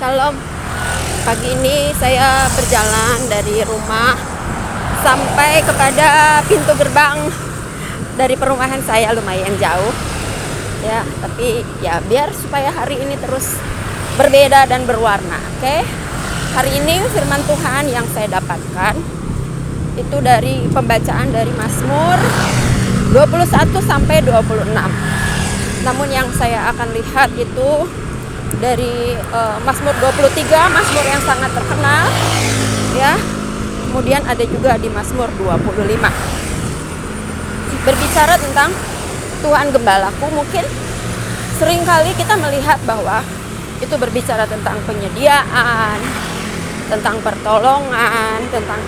Shalom. Pagi ini saya berjalan dari rumah sampai kepada pintu gerbang dari perumahan saya, lumayan jauh. Ya, tapi ya biar supaya hari ini terus berbeda dan berwarna, oke? Hari ini firman Tuhan yang saya dapatkan itu dari pembacaan dari Mazmur 21 sampai 26. Namun yang saya akan lihat itu dari Mazmur 23, Mazmur yang sangat terkenal, ya. Kemudian ada juga di Mazmur 25. Berbicara tentang Tuhan Gembalaku, mungkin seringkali kita melihat bahwa itu berbicara tentang penyediaan, tentang pertolongan, tentang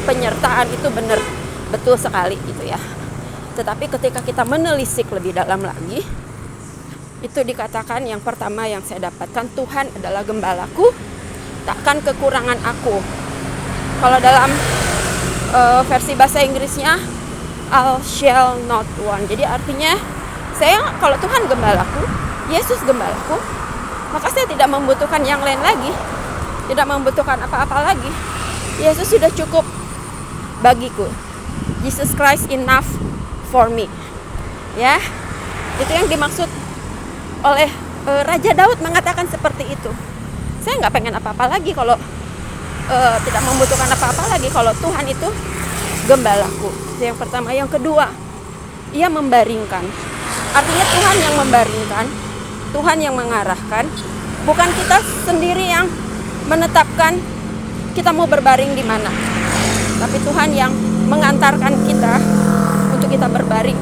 penyertaan, itu benar betul sekali gitu ya. Tetapi ketika kita menelisik lebih dalam lagi, itu dikatakan yang pertama yang saya dapatkan, Tuhan adalah gembalaku, takkan kekurangan aku. Kalau dalam versi bahasa Inggrisnya, I shall not want. Jadi artinya, kalau Tuhan gembalaku, Yesus gembalaku, maka saya tidak membutuhkan yang lain lagi, tidak membutuhkan apa-apa lagi. Yesus sudah cukup bagiku. Jesus Christ enough for me. Ya, itu yang dimaksud oleh Raja Daud, mengatakan seperti itu. Saya nggak pengen apa-apa lagi kalau tidak membutuhkan apa-apa lagi kalau Tuhan itu gembalaku. Itu yang pertama. Yang kedua, Ia membaringkan. Artinya Tuhan yang membaringkan, Tuhan yang mengarahkan, bukan kita sendiri yang menetapkan kita mau berbaring di mana. Tapi Tuhan yang mengantarkan kita untuk kita berbaring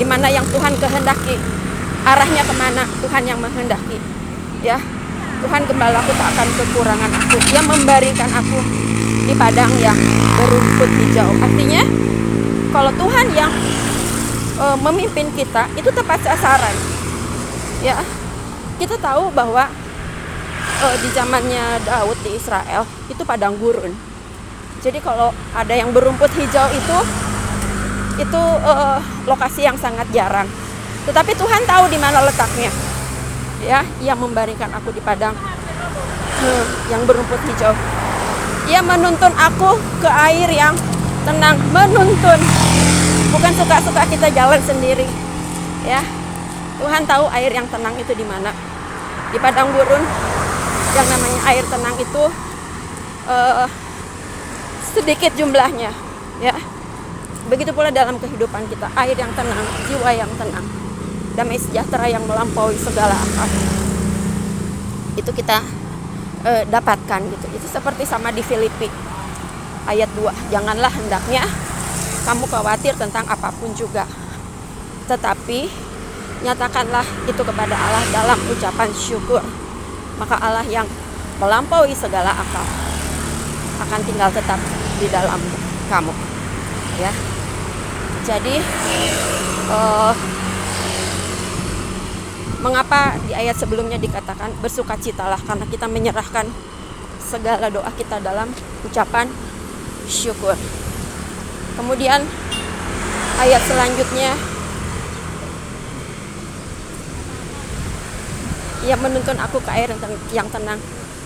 di mana yang Tuhan kehendaki. Arahnya kemana Tuhan yang menghendaki, ya. Tuhan gembalaku, tak akan kekurangan aku. Ia membaringkan aku di padang yang berumput hijau. Artinya kalau Tuhan yang memimpin kita, itu tepat sasaran, ya. Kita tahu bahwa di zamannya Daud di Israel itu padang gurun. Jadi kalau ada yang berumput hijau itu lokasi yang sangat jarang. Tetapi Tuhan tahu di mana letaknya, ya. Ia membaringkan aku di padang yang berumput hijau. Ia menuntun aku ke air yang tenang. Menuntun, bukan suka-suka kita jalan sendiri, ya. Tuhan tahu air yang tenang itu di mana. Di padang gurun yang namanya air tenang itu sedikit jumlahnya, ya. Begitu pula dalam kehidupan kita, air yang tenang, jiwa yang tenang, damai sejahtera yang melampaui segala akal, itu kita dapatkan gitu. Itu seperti sama di Filipi ayat 2. Janganlah hendaknya kamu khawatir tentang apapun juga, tetapi nyatakanlah itu kepada Allah dalam ucapan syukur. Maka Allah yang melampaui segala akal akan tinggal tetap di dalam kamu, ya. Jadi mengapa di ayat sebelumnya dikatakan bersukacitalah, karena kita menyerahkan segala doa kita dalam ucapan syukur. Kemudian ayat selanjutnya, Ia menuntun aku ke air yang tenang,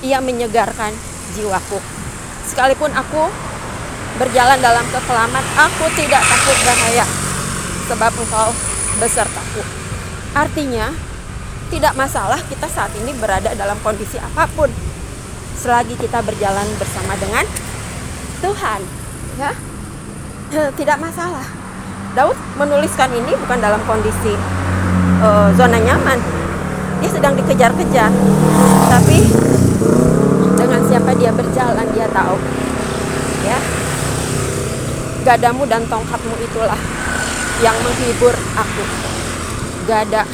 Ia menyegarkan jiwaku. Sekalipun aku berjalan dalam kekelaman, aku tidak takut bahaya, sebab Engkau besertaku. Artinya, tidak masalah kita saat ini berada dalam kondisi apapun, selagi kita berjalan bersama dengan Tuhan, ya. Tidak masalah. Daud menuliskan ini bukan dalam kondisi zona nyaman. Dia sedang dikejar-kejar, tapi dengan siapa dia berjalan, dia tahu, ya. Gadamu dan tongkatmu itulah yang menghibur aku. Gada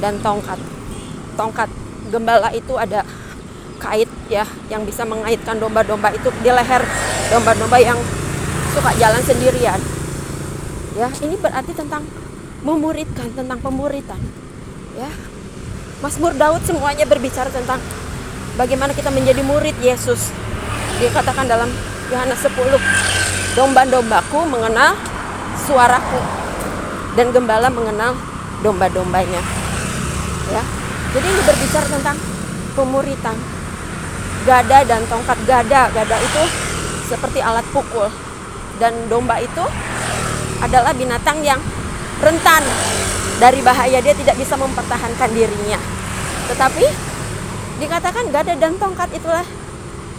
dan tongkat. Tongkat gembala itu ada kait, ya, yang bisa mengaitkan domba-domba itu di leher domba-domba yang suka jalan sendirian, ya. Ini berarti tentang memuridkan, tentang pemuritan, ya. Mazmur Daud semuanya berbicara tentang bagaimana kita menjadi murid Yesus. Dikatakan dalam Yohanes 10, domba-dombaku mengenal suaraku dan gembala mengenal domba-dombanya, ya. Jadi ini berbicara tentang pemuritan. Gada dan tongkat. Gada itu seperti alat pukul, dan domba itu adalah binatang yang rentan dari bahaya, dia tidak bisa mempertahankan dirinya. Tetapi dikatakan gada dan tongkat itulah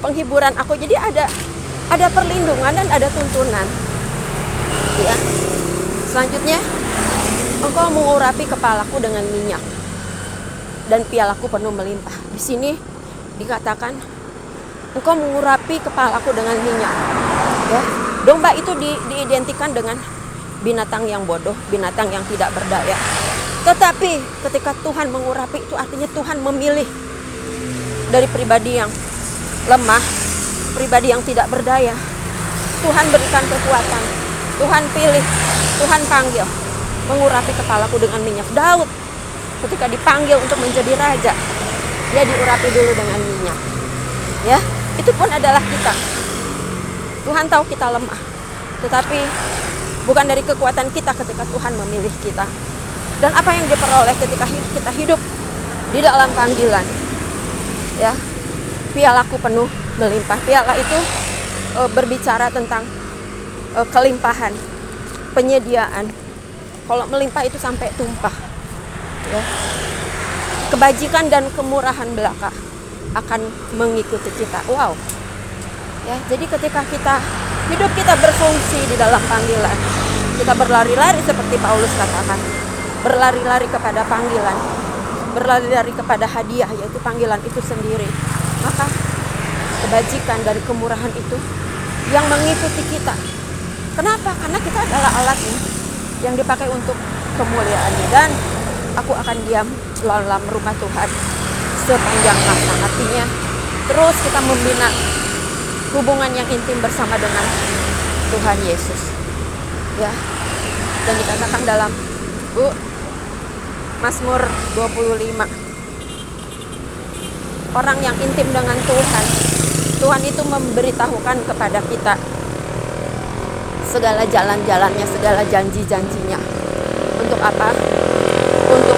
penghiburan aku. Jadi ada perlindungan dan ada tuntunan. Ya. Selanjutnya, engkau mengurapi kepalaku dengan minyak dan pialaku penuh melimpah. Di sini dikatakan engkau mengurapi kepalaku dengan minyak. Ya. Domba itu diidentikan dengan binatang yang bodoh, binatang yang tidak berdaya. Tetapi ketika Tuhan mengurapi, itu artinya Tuhan memilih dari pribadi yang lemah, pribadi yang tidak berdaya. Tuhan berikan kekuatan, Tuhan pilih, Tuhan panggil, mengurapi kepalaku dengan minyak. Daud ketika dipanggil untuk menjadi raja, dia diurapi dulu dengan minyak. Ya, itu pun adalah kita. Tuhan tahu kita lemah, tetapi bukan dari kekuatan kita ketika Tuhan memilih kita. Dan apa yang diperoleh ketika kita hidup di dalam panggilan. Ya, pialaku penuh melimpah. Piala itu berbicara tentang kelimpahan, penyediaan. Kalau melimpah itu sampai tumpah. Ya. Kebajikan dan kemurahan belaka akan mengikuti kita. Wow. Ya, jadi ketika hidup kita berfungsi di dalam panggilan, kita berlari-lari seperti Paulus katakan, berlari-lari kepada panggilan, berlari-lari kepada hadiah, yaitu panggilan itu sendiri. Maka kebajikan dan kemurahan itu yang mengikuti kita. Kenapa? Karena kita adalah alatnya yang dipakai untuk kemuliaannya. Dan aku akan diam dalam rumah Tuhan sepanjang masa. Artinya terus kita membina hubungan yang intim bersama dengan Tuhan Yesus. Ya. Dan dikatakan dalam Mazmur 25, orang yang intim dengan Tuhan, Tuhan itu memberitahukan kepada kita segala jalan-jalannya, segala janji-janjinya. Untuk apa? Untuk